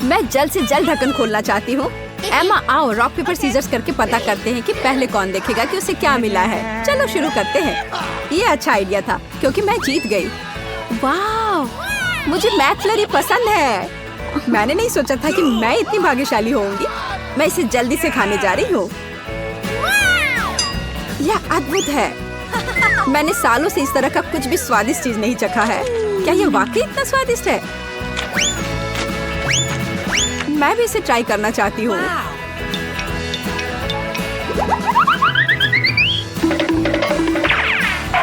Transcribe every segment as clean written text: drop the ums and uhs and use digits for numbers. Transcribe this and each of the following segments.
मैं जल्द से जल्द ढक्कन खोलना चाहती हूँ। एमा आओ रॉक पेपर सीजर्स करके पता करते हैं कि पहले कौन देखेगा कि उसे क्या मिला है। चलो शुरू करते हैं। ये अच्छा आइडिया था क्योंकि मैं जीत गई। वाह, मुझे मैकफ्लरी पसंद है। मैंने नहीं सोचा था कि मैं इतनी भाग्यशाली होंगी। मैं इसे जल्दी से खाने जा रही हूँ। यह अद्भुत है। मैंने सालों से इस तरह का कुछ भी स्वादिष्ट चीज नहीं चखा है। क्या यह वाकई इतना स्वादिष्ट है? मैं भी इसे ट्राई करना चाहती हूँ।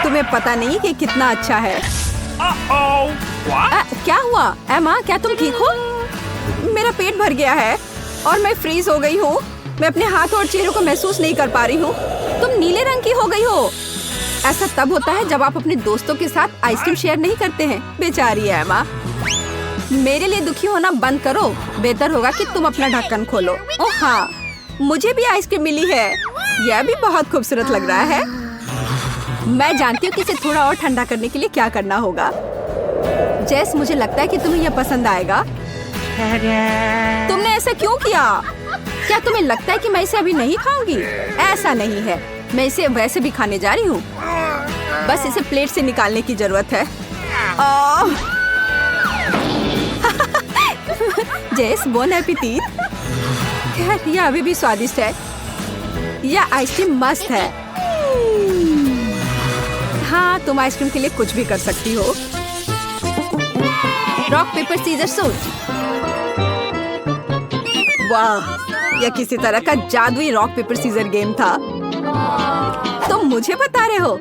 तुम्हें पता नहीं कि कितना अच्छा है। क्या हुआ एमा, क्या तुम ठीक हो? मेरा पेट भर गया है और मैं फ्रीज हो गई हूँ। मैं अपने हाथ और चेहरे को महसूस नहीं कर पा रही हूँ। तुम नीले रंग की हो गई हो। ऐसा तब होता है जब आप अपने दोस्तों के साथ आइसक्रीम शेयर नहीं करते हैं। बेचारी एमा। मेरे लिए दुखी होना बंद करो। बेहतर होगा कि तुम अपना ढक्कन खोलो। ओह हाँ, मुझे भी आइसक्रीम मिली है। यह भी बहुत खूबसूरत लग रहा है। मैं जानती हूँ कि इसे थोड़ा और ठंडा करने के लिए क्या करना होगा। जेस, मुझे लगता है कि तुम्हें यह पसंद आएगा। तुमने ऐसा क्यों किया? क्या तुम्हें लगता है कि मैं इसे अभी नहीं खाऊंगी? ऐसा नहीं है, मैं इसे वैसे भी खाने जा रही हूँ। बस इसे प्लेट से निकालने की जरूरत है। जेस, बोन एपेटिट। खैर, यह अभी भी स्वादिष्ट है। यह आइसक्रीम मस्त है। हाँ, तुम आइसक्रीम के लिए कुछ भी कर सकती हो। Rock paper scissor suit. वाह, यह किसी तरह का जादुई रॉक पेपर सीजर गेम था। तुम मुझे बता रहे हो?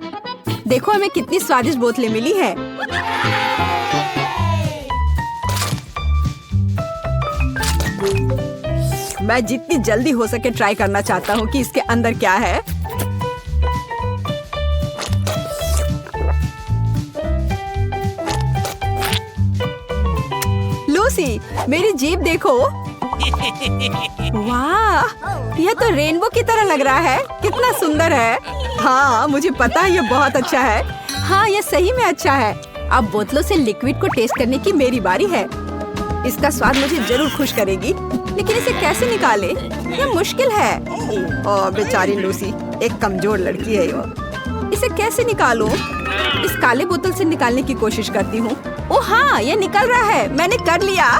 देखो हमें कितनी स्वादिष्ट बोतलें मिली है। मैं जितनी जल्दी हो सके ट्राई करना चाहता हूँ कि इसके अंदर क्या है। लूसी, मेरी जीभ देखो। वाह, यह तो रेनबो की तरह लग रहा है। कितना सुंदर है। हाँ, मुझे पता है यह बहुत अच्छा है। हाँ, यह सही में अच्छा है। अब बोतलों से लिक्विड को टेस्ट करने की मेरी बारी है। इसका स्वाद मुझे जरूर खुश करेगी, लेकिन इसे कैसे निकाले? यह मुश्किल है। ओह बेचारी लूसी, एक कमजोर लड़की है वो। इसे कैसे निकालूं? इस काले बोतल से निकालने की कोशिश करती हूँ। ओह हाँ, यह निकल रहा है। मैंने कर लिया।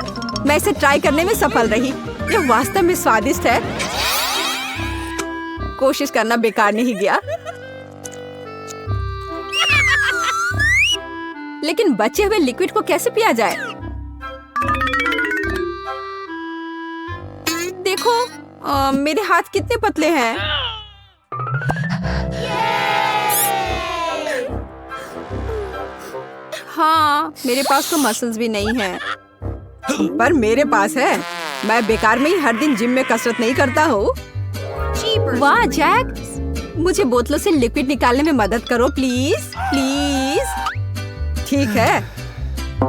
मैं इसे ट्राई करने में सफल रही। यह वास्तव में स्वादिष्ट है। कोशिश करना बेकार नहीं गया। लेकिन बचे हुए लिक्विड को कैसे पिया जाए? देखो, मेरे हाथ कितने पतले हैं। हाँ, मेरे पास तो मसल्स भी नहीं है, पर मेरे पास है। मैं बेकार में ही हर दिन जिम में कसरत नहीं करता हूँ। वाह जैक, मुझे बोतलों से लिक्विड निकालने में मदद करो प्लीज प्लीज। ठीक है,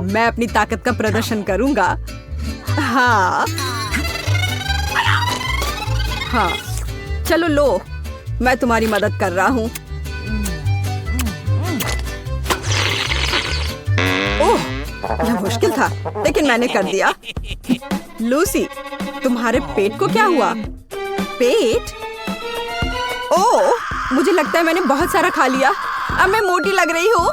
मैं अपनी ताकत का प्रदर्शन करूंगा। हाँ हाँ, चलो लो, मैं तुम्हारी मदद कर रहा हूँ। ओह, यह मुश्किल था, लेकिन मैंने कर दिया। लूसी, तुम्हारे पेट को क्या हुआ? पेट? ओह, मुझे लगता है मैंने बहुत सारा खा लिया। अब मैं मोटी लग रही हूँ।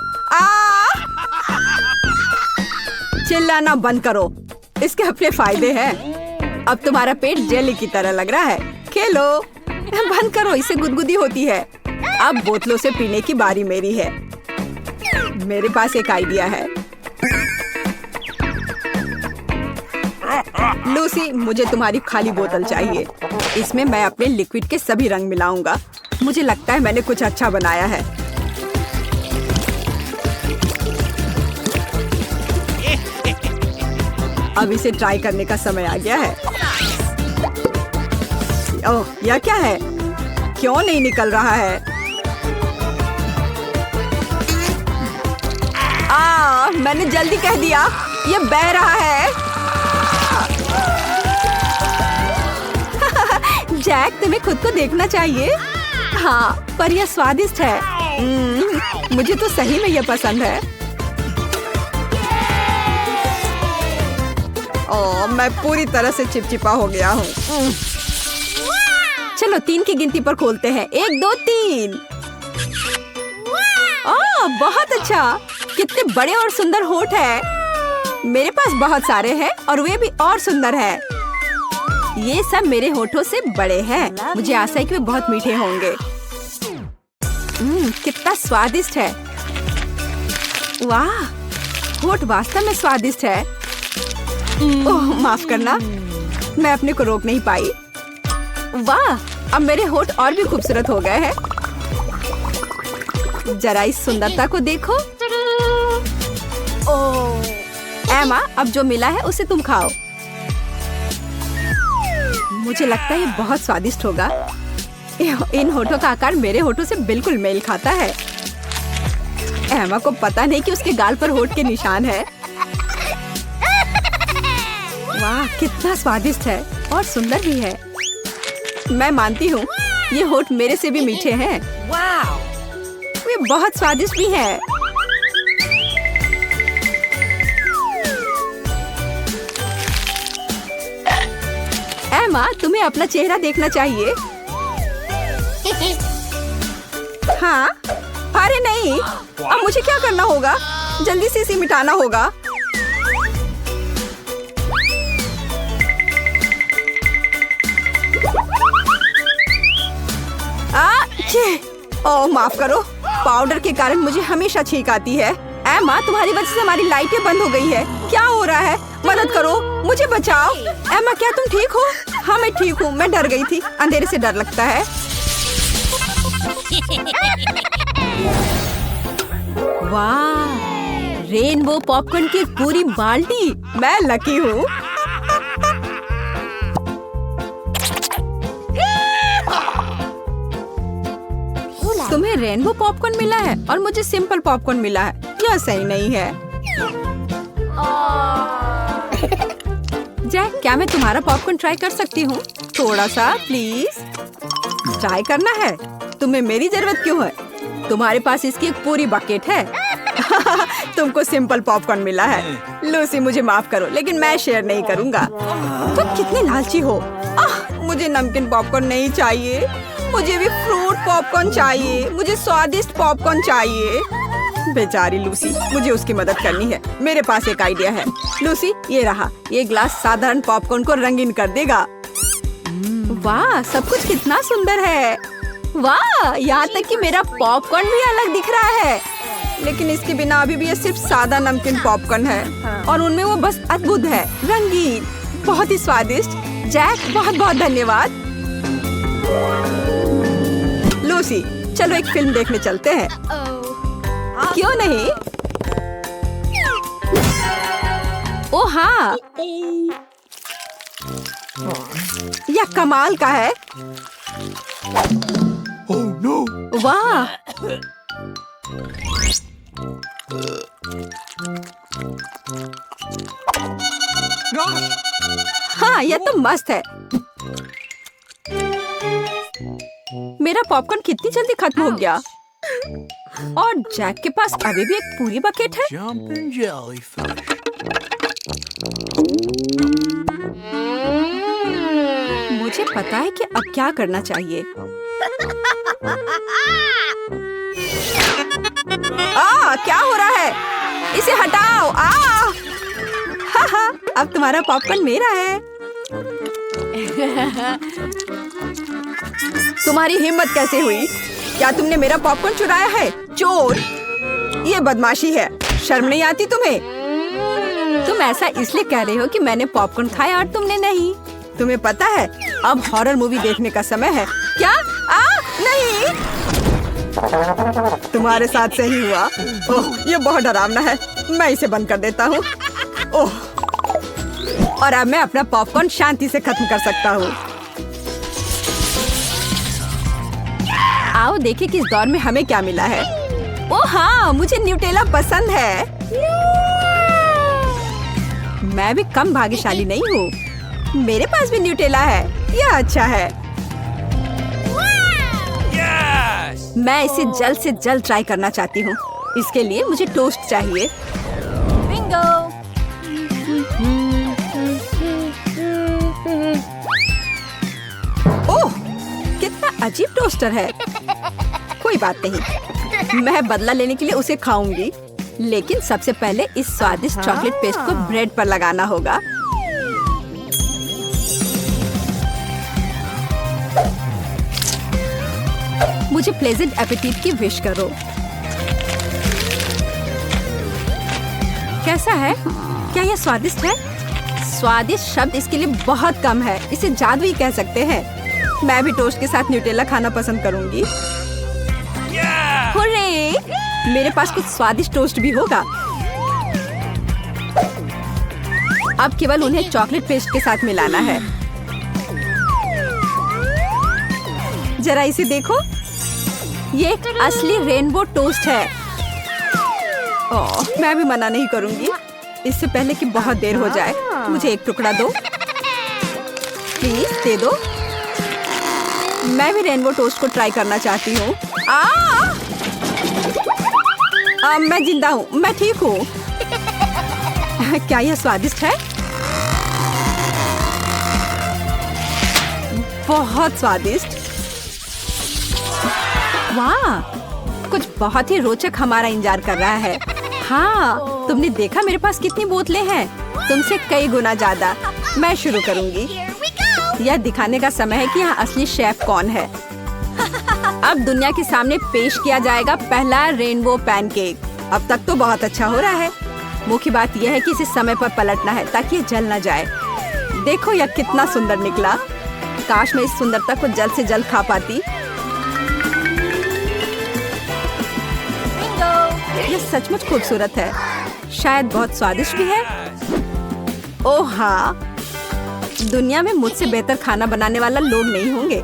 चिल्लाना बंद करो, इसके अपने फायदे हैं। अब तुम्हारा पेट जेली की तरह लग रहा है। खेलो। बंद करो, इससे गुदगुदी होती है। अब बोतलों से पीने की बारी मेरी है। मेरे पास एक आइडिया है। लूसी, मुझे तुम्हारी खाली बोतल चाहिए। इसमें मैं अपने लिक्विड के सभी रंग मिलाऊंगा। मुझे लगता है मैंने कुछ अच्छा बनाया है। अब इसे ट्राई करने का समय आ गया है। ओह, यह क्या है? क्यों नहीं निकल रहा है? मैंने जल्दी कह दिया। यह बह रहा है। जैक, तुम्हें खुद को देखना चाहिए। हाँ, पर यह स्वादिष्ट है। मुझे तो सही में यह पसंद है। मैं पूरी तरह से चिपचिपा हो गया हूँ। चलो 3 की गिनती पर खोलते हैं। 1 2 3। बहुत अच्छा। कितने बड़े और सुंदर होठ है। मेरे पास बहुत सारे हैं और वे भी और सुंदर है। ये सब मेरे होठों से बड़े हैं। मुझे आशा है कि वे बहुत मीठे होंगे। कितना स्वादिष्ट है। वाह, होठ वास्तव में स्वादिष्ट है। ओह माफ करना, मैं अपने को रोक नहीं पाई। वाह, अब मेरे होठ और भी खूबसूरत हो गए हैं। जरा इस सुंदरता को देखो। ओह एमा, अब जो मिला है उसे तुम खाओ। मुझे लगता है ये बहुत स्वादिष्ट होगा। इन होठों का आकार मेरे होठों से बिल्कुल मेल खाता है। एमा को पता नहीं कि उसके गाल पर होठ के निशान है। वाह, कितना स्वादिष्ट है और सुंदर भी है। मैं मानती हूँ ये होठ मेरे से भी मीठे हैं। वाह, वे बहुत स्वादिष्ट भी हैं। एमा, तुम्हें अपना चेहरा देखना चाहिए। हाँ, अरे नहीं, अब मुझे क्या करना होगा? जल्दी से इसे मिटाना होगा। ओह माफ करो, पाउडर के कारण मुझे हमेशा छींक आती है। एमा, तुम्हारी वजह से हमारी लाइटें बंद हो गई है। क्या हो रहा है? मदद करो, मुझे बचाओ। एमा, क्या तुम ठीक हो? हाँ मैं ठीक हूँ। मैं डर गई थी। अंधेरे से डर लगता है। वाह, रेनबो पॉपकॉर्न की पूरी बाल्टी। मैं लकी हूँ। तुम्हें रेनबो पॉपकॉर्न मिला है और मुझे सिंपल पॉपकॉर्न मिला है। यह सही नहीं है। जैक, क्या मैं तुम्हारा पॉपकॉर्न ट्राई कर सकती हूँ? थोड़ा सा प्लीज। ट्राई करना है? तुम्हें मेरी जरूरत क्यों है? तुम्हारे पास इसकी एक पूरी बकेट है। तुमको सिंपल पॉपकॉर्न मिला है। लूसी, मुझे माफ करो, लेकिन मैं शेयर नहीं करूँगा। तुम कितने लालची हो। मुझे नमकीन पॉपकॉर्न नहीं चाहिए। मुझे भी फ्रूट पॉपकॉर्न चाहिए। मुझे स्वादिष्ट पॉपकॉर्न चाहिए। बेचारी लूसी, मुझे उसकी मदद करनी है। मेरे पास एक आइडिया है। लूसी, ये रहा। ये ग्लास साधारण पॉपकॉर्न को रंगीन कर देगा। वाह, सब कुछ कितना सुंदर है। वाह, यहाँ तक कि मेरा पॉपकॉर्न भी अलग दिख रहा है। लेकिन इसके बिना अभी भी ये सिर्फ सादा नमकीन पॉपकॉर्न है और उनमें वो बस अद्भुत है, रंगीन, बहुत ही स्वादिष्ट। जैक, बहुत बहुत धन्यवाद। लूसी, चलो एक फिल्म देखने चलते हैं। क्यों नहीं? ओ हाँ, यह कमाल का है। वाह, हाँ यह तो मस्त है। मेरा पॉपकॉर्न कितनी जल्दी खत्म हो गया। और जैक के पास अभी भी एक पूरी बकेट है। मुझे पता है कि अब क्या करना चाहिए। क्या हो रहा है? इसे हटाओ। अब तुम्हारा पॉपकॉर्न मेरा है। तुम्हारी हिम्मत कैसे हुई? क्या तुमने मेरा पॉपकॉर्न चुराया है? चोर! ये बदमाशी है। शर्म नहीं आती तुम्हें? तुम ऐसा इसलिए कह रहे हो कि मैंने पॉपकॉर्न खाया और तुमने नहीं। तुम्हें पता है अब हॉरर मूवी देखने का समय है। क्या? नहीं, तुम्हारे साथ सही हुआ। ओह, ये बहुत डरावना है। मैं इसे बंद कर देता हूँ। ओह, और अब मैं अपना पॉपकॉर्न शांति से खत्म कर सकता हूँ। आओ देखें कि इस दौर में हमें क्या मिला है। ओह हाँ, मुझे न्यूटेला पसंद है। मैं भी कम भाग्यशाली नहीं हूँ। मेरे पास भी न्यूटेला है। यह अच्छा है। मैं इसे जल्द से जल्द ट्राई करना चाहती हूँ। इसके लिए मुझे टोस्ट चाहिए। बिंगो। टोस्टर है। कोई बात नहीं, मैं बदला लेने के लिए उसे खाऊंगी। लेकिन सबसे पहले इस स्वादिष्ट चॉकलेट पेस्ट को ब्रेड पर लगाना होगा। मुझे प्लेजेंट एपेटाइट की विश करो। कैसा है? क्या यह स्वादिष्ट है? स्वादिष्ट शब्द इसके लिए बहुत कम है। इसे जादुई कह सकते हैं। मैं भी टोस्ट के साथ न्यूटेला खाना पसंद करूंगी। हुर्रे! मेरे पास कुछ स्वादिष्ट टोस्ट भी होगा। अब केवल उन्हें चॉकलेट पेस्ट के साथ मिलाना है। जरा इसे देखो, ये एक असली रेनबो टोस्ट है। ओह, मैं भी मना नहीं करूंगी। इससे पहले कि बहुत देर हो जाए, मुझे एक टुकड़ा दो प्लीज, दे दो। मैं भी रेनबो टोस्ट को ट्राई करना चाहती हूँ। मैं जिंदा हूँ, मैं ठीक हूँ। क्या यह स्वादिष्ट है? बहुत स्वादिष्ट। वाह, कुछ बहुत ही रोचक हमारा इंतजार कर रहा है। हाँ, तुमने देखा मेरे पास कितनी बोतलें हैं? तुमसे कई गुना ज्यादा। मैं शुरू करूंगी। यह दिखाने का समय है कि यहाँ असली शेफ कौन है। अब दुनिया के सामने पेश किया जाएगा पहला रेनबो पैनकेक। अब तक तो बहुत अच्छा हो रहा है। मुख्य बात यह है कि इसे समय पर पलटना है ताकि ये जल न जाए। देखो यह कितना सुंदर निकला। काश मैं इस सुंदरता को जल्द से जल्द खा पाती। यह सचमुच खूबसूरत है। शायद बहुत स्वादिष्ट भी है। ओह हाँ, दुनिया में मुझसे बेहतर खाना बनाने वाला लोग नहीं होंगे।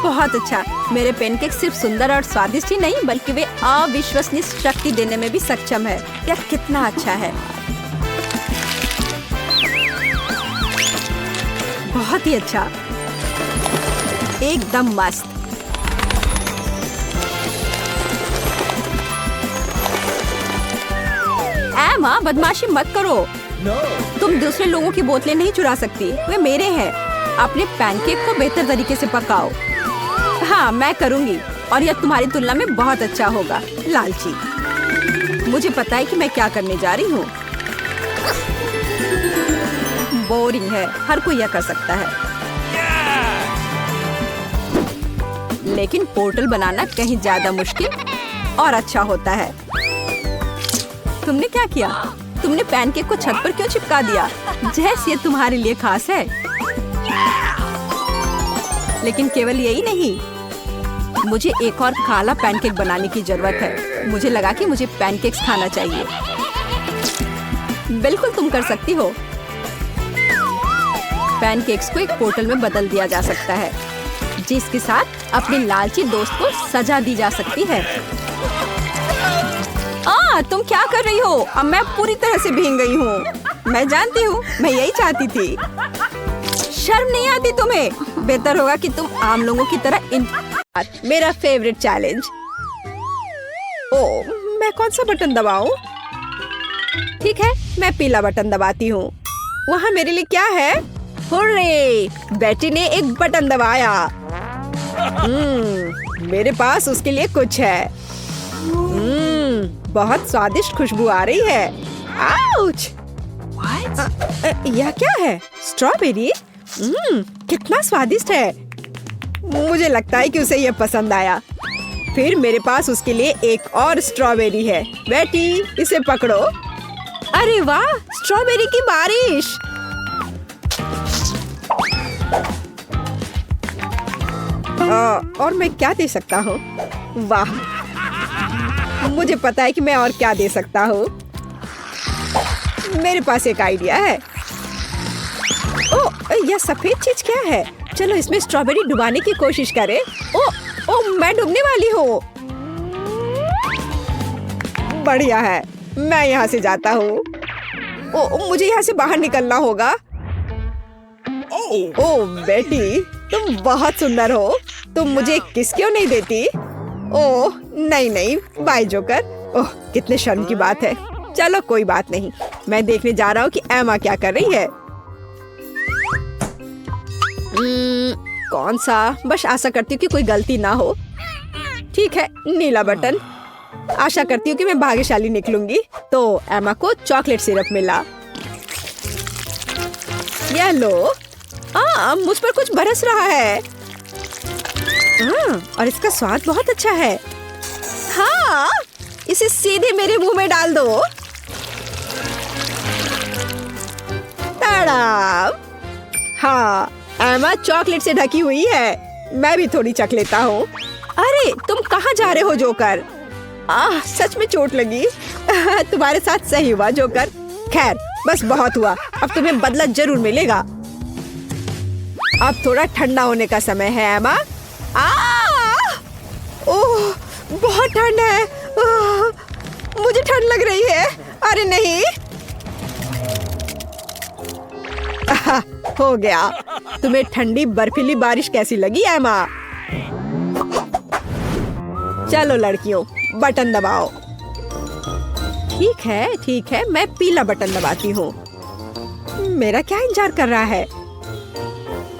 बहुत अच्छा। मेरे पैनकेक सिर्फ सुंदर और स्वादिष्ट ही नहीं, बल्कि वे अविश्वसनीय शक्ति देने में भी सक्षम है। यह कितना अच्छा है। बहुत ही अच्छा, एकदम मस्त। माँ, बदमाशी मत करो। तुम दूसरे लोगों की बोतलें नहीं चुरा सकती, वे मेरे हैं। अपने पैनकेक को बेहतर तरीके से पकाओ। हाँ, मैं करूँगी और यह तुम्हारी तुलना में बहुत अच्छा होगा। लालची, मुझे पता है कि मैं क्या करने जा रही हूँ। बोरिंग है, हर कोई यह कर सकता है। लेकिन पोर्टल बनाना कहीं ज्यादा मुश्किल और अच्छा होता है। तुमने क्या किया? तुमने पैनकेक को छत पर क्यों चिपका दिया? जैसे ये तुम्हारे लिए खास है। लेकिन केवल यही नहीं, मुझे एक और काला पैनकेक बनाने की जरूरत है। मुझे लगा कि मुझे पैनकेक्स खाना चाहिए। बिल्कुल तुम कर सकती हो। पैनकेक्स को एक पोर्टल में बदल दिया जा सकता है, जिसके साथ अपने लालची दोस्त को सजा दी जा सकती है। तुम क्या कर रही हो? अब मैं पूरी तरह से भीग गई हूँ। मैं जानती हूँ, मैं यही चाहती थी। शर्म नहीं आती तुम्हें? बेहतर होगा कि तुम आम लोगों की तरह मेरा फेवरेट चैलेंज। ओह, मैं कौन सा बटन दबाऊं? ठीक है, मैं पीला बटन दबाती हूँ। वहाँ मेरे लिए क्या है? हुर्रे! बेटी ने एक बटन दबाया। मेरे पास उसके लिए कुछ है। बहुत स्वादिष्ट खुशबू आ रही है। आउच! यह क्या है? स्ट्रॉबेरी? कितना स्वादिष्ट है। मुझे लगता है कि उसे यह पसंद आया। फिर मेरे पास उसके लिए एक और स्ट्रॉबेरी है। बेटी, इसे पकड़ो। अरे वाह, स्ट्रॉबेरी की बारिश। और मैं क्या दे सकता हूँ? वाह, मुझे पता है कि मैं और क्या दे सकता हूँ। मेरे पास एक आइडिया है। ओह, यह सफेद चीज क्या है? चलो इसमें स्ट्रॉबेरी डुबाने की कोशिश करें। ओह, मैं डूबने वाली हूँ। बढ़िया है, मैं यहाँ से जाता हूँ। ओह, मुझे यहाँ से बाहर निकलना होगा। ओह बेटी, तुम बहुत सुंदर हो। तुम मुझे किस क्यों नहीं देती? ओह नहीं, बाय जोकर। ओह, कितने शर्म की बात है। चलो कोई बात नहीं, मैं देखने जा रहा हूँ कि एमा क्या कर रही है। कौन सा? बस आशा करती हूँ कि कोई गलती ना हो। ठीक है, नीला बटन। आशा करती हूँ कि मैं भाग्यशाली निकलूंगी। तो एमा को चॉकलेट सिरप मिला। ये लो। मुझ पर कुछ बरस रहा है। और इसका स्वाद बहुत अच्छा है। हाँ, इसे सीधे मेरे मुंह में डाल दो। ताड़ा! हाँ, एमा चॉकलेट से ढकी हुई है। मैं भी थोड़ी चख लेता हूँ। अरे तुम कहाँ जा रहे हो जोकर? सच में चोट लगी। तुम्हारे साथ सही हुआ जोकर। खैर, बस बहुत हुआ। अब तुम्हें बदला जरूर मिलेगा। अब थोड़ा ठंडा होने का समय है एमा। ओह, बहुत ठंड है। मुझे ठंड लग रही है। अरे नहीं। हो गया। तुम्हें ठंडी बर्फीली बारिश कैसी लगी एमा? चलो लड़कियों, बटन दबाओ। ठीक है, मैं पीला बटन दबाती हूँ। मेरा क्या इंतजार कर रहा है?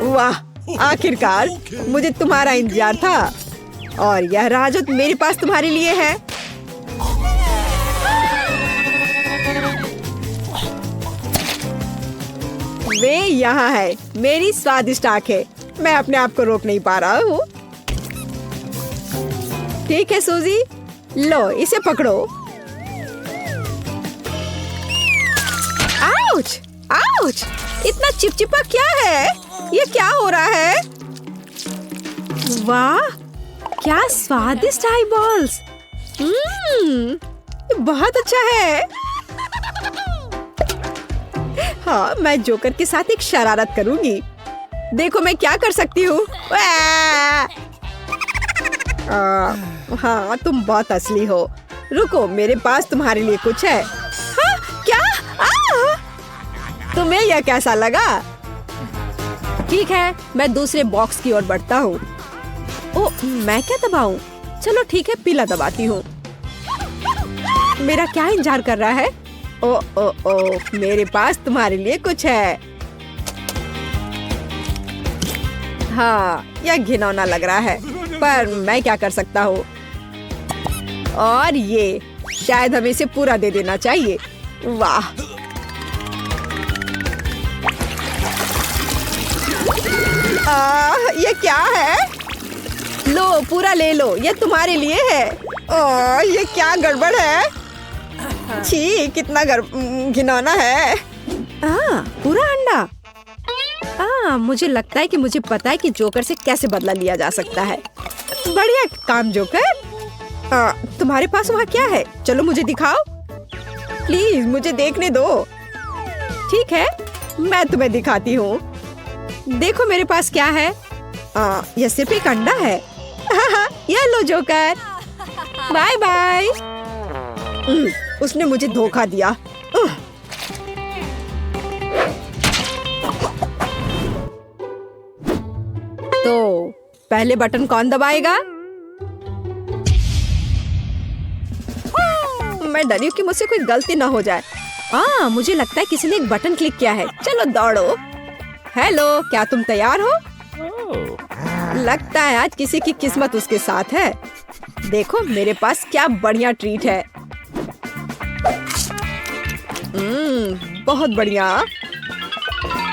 वाह, आखिरकार मुझे तुम्हारा इंतजार था। और यह राह जो मेरे पास तुम्हारे लिए है। वे यहाँ है, मेरी स्वादिष्ट आंखें। मैं अपने आप को रोक नहीं पा रहा हूँ। ठीक है सूजी, लो इसे पकड़ो। आउच! आउच! इतना चिपचिपा क्या है? ये क्या हो रहा है? वाह, क्या स्वादिष्ट आई बॉल्स। बहुत अच्छा है। हाँ, मैं जोकर के साथ एक शरारत करूंगी। देखो मैं क्या कर सकती हूँ। हाँ, तुम बहुत असली हो। रुको, मेरे पास तुम्हारे लिए कुछ है। हाँ, क्या? तुम्हें यह कैसा लगा? ठीक है, मैं दूसरे बॉक्स की ओर बढ़ता हूँ। ओह, मैं क्या दबाऊं? चलो ठीक है, पीला दबाती हूँ। मेरा क्या इंतजार कर रहा है? ओ, मेरे पास तुम्हारे लिए कुछ है। हाँ, यह घिनौना लग रहा है, पर मैं क्या कर सकता हूँ। और ये शायद हमें इसे पूरा दे देना चाहिए। वाह, ये क्या है? लो, पूरा ले लो, ये तुम्हारे लिए है। ये क्या गड़बड़ है? छी, कितना घिनौना है। पूरा अंडा। मुझे लगता है कि मुझे पता है कि जोकर से कैसे बदला लिया जा सकता है। बढ़िया काम जोकर। तुम्हारे पास वहाँ क्या है? चलो मुझे दिखाओ। प्लीज मुझे देखने दो। ठीक है, मैं तुम्हें दिखाती हूँ। देखो मेरे पास क्या है। यह सिर्फ एक अंडा है। यह लो जोकर। Bye bye. उसने मुझे धोखा दिया। तो पहले बटन कौन दबाएगा? मैं डरी हूँ कि मुझसे कोई गलती ना हो जाए। मुझे लगता है किसी ने एक बटन क्लिक किया है। चलो दौड़ो। हेलो, क्या तुम तैयार हो? लगता है आज किसी की किस्मत उसके साथ है। देखो मेरे पास क्या बढ़िया ट्रीट है। बहुत बढ़िया।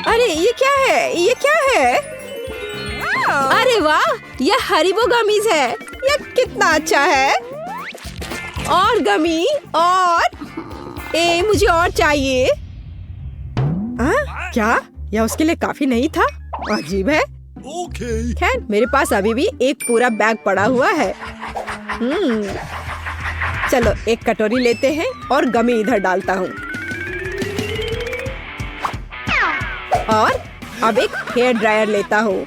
अरे ये क्या है? ये क्या है? अरे वाह, यह हरीबो गमीज है। यह कितना अच्छा है। और गमी, और मुझे और चाहिए। क्या यह उसके लिए काफी नहीं था? अजीब है। खैर, मेरे पास अभी भी एक पूरा बैग पड़ा हुआ है। चलो एक कटोरी लेते हैं और गमी इधर डालता हूँ। और अब एक हेयर ड्रायर लेता हूँ।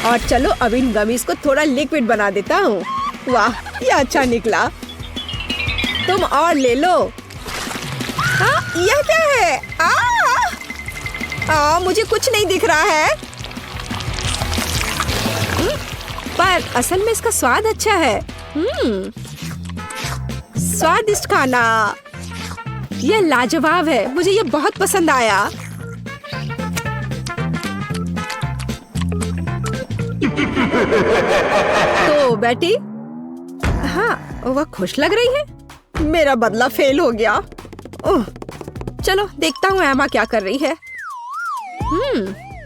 और चलो अब इन गमीज को थोड़ा लिक्विड बना देता हूँ। वाह, ये अच्छा निकला। तुम और ले लो। यह क्या है? मुझे कुछ नहीं दिख रहा है। पर असल में इसका स्वाद अच्छा है। स्वादिष्ट खाना। यह लाजवाब है। मुझे यह बहुत पसंद आया। तो बेटी, हाँ वह खुश लग रही है। मेरा बदला फेल हो गया। चलो देखता हूँ एमा क्या कर रही है।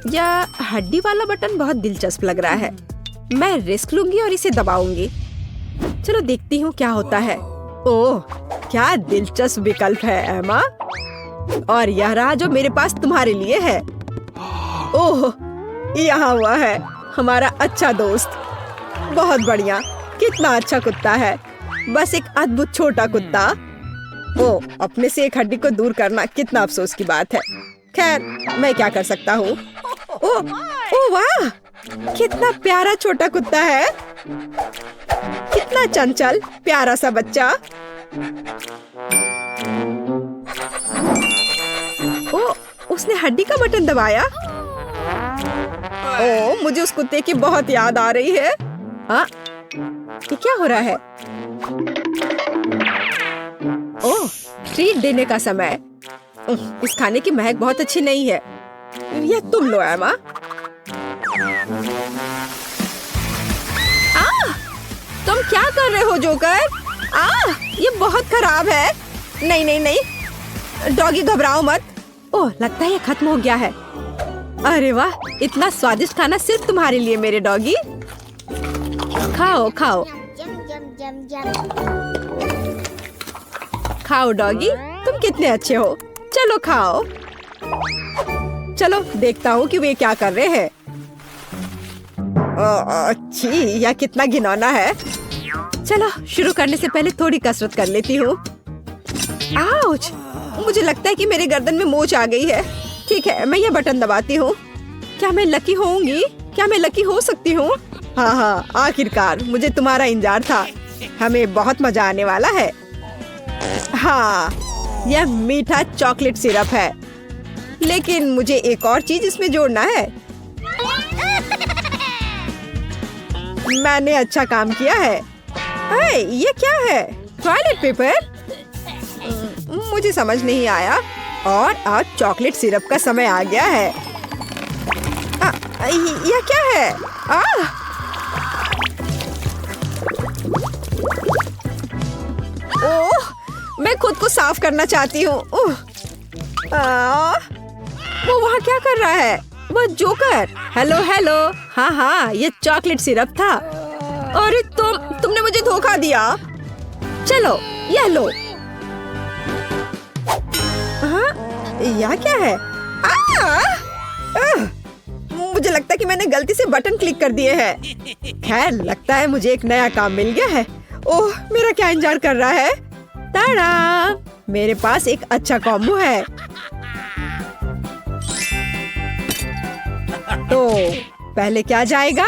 यह हड्डी वाला बटन बहुत दिलचस्प लग रहा है। मैं रिस्क लूंगी और इसे दबाऊंगी। चलो देखती हूँ क्या होता है। ओह, क्या दिलचस्प विकल्प है एमा। और यह रहा जो मेरे पास तुम्हारे लिए है। ओह, यहाँ हुआ है हमारा अच्छा दोस्त। बहुत बढ़िया, कितना अच्छा कुत्ता है। बस एक अद्भुत छोटा कुत्ता। ओह, अपने से एक हड्डी को दूर करना कितना अफसोस की बात है। खैर, मैं क्या कर सकता हूँ। ओह, ओह वाह, कितना प्यारा छोटा कुत्ता है। कितना चंचल प्यारा सा बच्चा। ओह, उसने हड्डी का बटन दबाया। ओह, मुझे उस कुत्ते की बहुत याद आ रही है। हाँ, ये क्या हो रहा है? ओह, ट्रीट देने का समय। इस खाने की महक बहुत अच्छी नहीं है। यह तुम लो एमा। तुम क्या कर रहे हो जोकर? ये बहुत खराब है। नहीं नहीं नहीं, डॉगी घबराओ मत। ओह, लगता है ये खत्म हो गया है। अरे वाह, इतना स्वादिष्ट खाना सिर्फ तुम्हारे लिए मेरे डॉगी। खाओ खाओ खाओ डॉगी, तुम कितने अच्छे हो। चलो खाओ। चलो देखता हूँ कि वे क्या कर रहे हैं। अच्छी, यह कितना घिनौना है। चलो शुरू करने से पहले थोड़ी कसरत कर लेती हूँ। आउच! मुझे लगता है कि मेरे गर्दन में मोच आ गई है। ठीक है, मैं यह बटन दबाती हूँ। क्या मैं लकी होऊंगी? क्या मैं लकी हो सकती हूँ? हाँ हाँ, आखिरकार मुझे तुम्हारा इंतजार था। हमें बहुत मजा आने वाला है। हाँ, यह मीठा चॉकलेट सिरप है, लेकिन मुझे एक और चीज इसमें जोड़ना है। मैंने अच्छा काम किया है। अरे, ये क्या है? Toilet paper? मुझे समझ नहीं आया। और अब चॉकलेट सिरप का समय आ गया है। यह क्या है? ओह, मैं खुद को साफ करना चाहती हूँ। वो वहाँ क्या कर रहा है? वो जोकर। Hello hello. हाँ हाँ, ये चॉकलेट सिरप था। अरे तुमने मुझे धोखा दिया। चलो यह लो। हाँ, यह क्या है? मुझे लगता है कि मैंने गलती से बटन क्लिक कर दिए हैं। खैर, लगता है मुझे एक नया काम मिल गया है। ओह, मेरा क्या इंतजार कर रहा है? ताड़ा! मेरे पास एक अच्छा कॉम्बो है। तो पहले क्या जाएगा?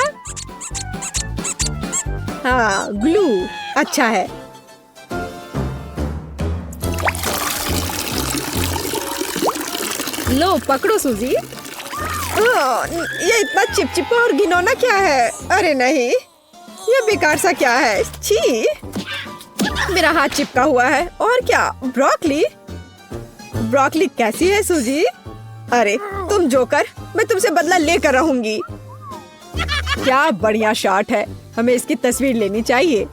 हाँ, ग्लू अच्छा है। लो पकड़ो सूजी। ये इतना चिपचिपा और घिनौना क्या है? अरे नहीं, ये बेकार सा क्या है? छी, मेरा हाथ चिपका हुआ है। और क्या, ब्रोकली? ब्रोकली कैसी है सूजी? अरे तुम जोकर, मैं तुमसे बदला लेकर रहूंगी। क्या बढ़िया शॉट है, हमें इसकी तस्वीर लेनी चाहिए।